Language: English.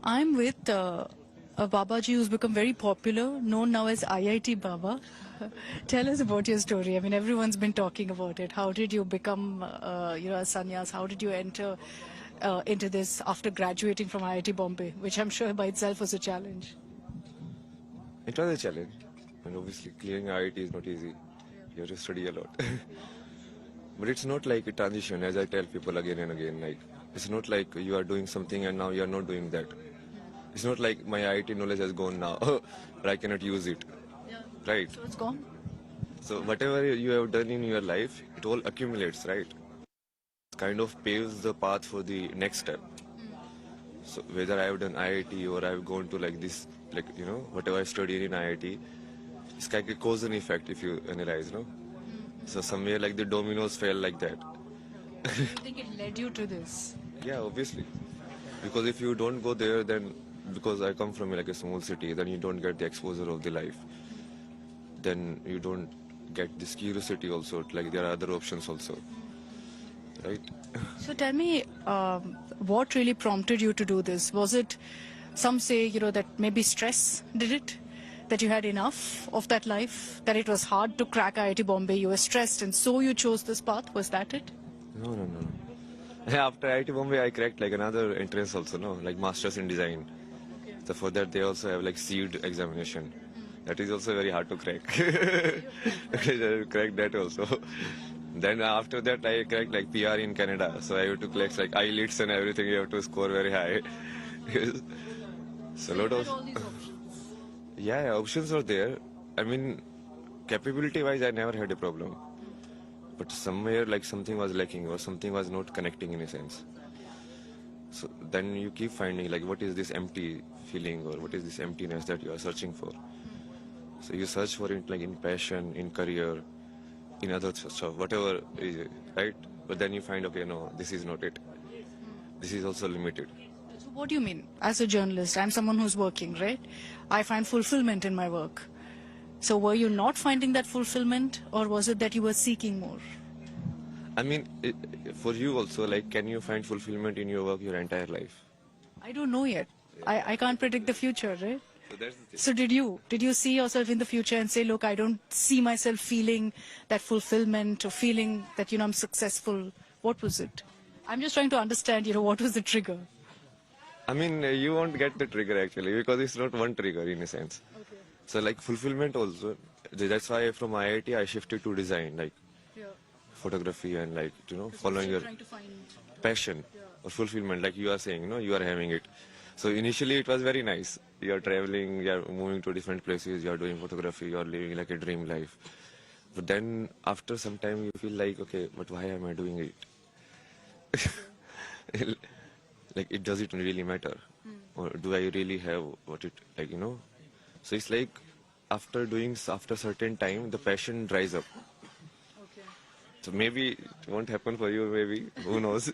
I'm with a Babaji who's become very popular, known now as IIT Baba. Tell us about your story. I mean, everyone's been talking about it. How did you become, a sannyas? How did you enter into this after graduating from IIT Bombay, which I'm sure by itself was a challenge? It was a challenge, and obviously clearing IIT is not easy. You have to study a lot. But it's not like a transition, as I tell people again and again. Like, it's not like you are doing something and now you are not doing that. It's not like my IIT knowledge has gone now, but I cannot use it. Right? So it's gone. So whatever you have done in your life, it all accumulates, right? It kind of paves the path for the next step. So whether I have done IIT or I have gone to like this, whatever I studied in IIT, it's like a cause and effect if you analyze, no? So somewhere like the dominoes fell like that. I think it led you to this. Yeah, obviously. Because if you don't go there, then because I come from like a small city, then you don't get the exposure of the life. Then you don't get this curiosity also. Like there are other options also, right? So tell me, what really prompted you to do this? Was it, some say, that maybe stress did it? That you had enough of that life? That it was hard to crack IIT Bombay, you were stressed and so you chose this path? Was that it? No, no, no. After IIT Bombay, I cracked like another entrance also, no? Like Masters in Design. Okay. So for that, they also have like seed examination. That is also very hard to crack. Crack that also. Then after that, I cracked like PR in Canada. So I have to collect like IELTS and everything. You have to score very high. So a lot of yeah, options are there. I mean, capability-wise, I never had a problem. But somewhere like something was lacking or something was not connecting in a sense. So then you keep finding like what is this empty feeling or what is this emptiness that you are searching for. So you search for it like in passion, in career, in other stuff, whatever is it, right? But then you find, okay, no, this is not it. This is also limited. So what do you mean? As a journalist, I'm someone who's working, right? I find fulfillment in my work. So were you not finding that fulfillment, or was it that you were seeking more? I mean, for you also, like, can you find fulfillment in your work your entire life? I don't know yet. I can't predict the future, right? So that's the thing. So did you see yourself in the future and say, look, I don't see myself feeling that fulfillment or feeling that, I'm successful? What was it? I'm just trying to understand, what was the trigger? I mean, you won't get the trigger actually because it's not one trigger in a sense. Okay. So like fulfillment also, that's why from IIT I shifted to design, like Yeah. photography and like, following your Trying to find. passion or fulfillment, like you are saying, you are having it. So initially it was very nice. You are traveling, you are moving to different places, you are doing photography, you are living like a dream life. But then after some time you feel like, okay, but why am I doing it? Like, does it really matter? Or do I really have what it, So it's like after certain time, the passion dries up. Okay. So maybe it won't happen for you, maybe, who knows?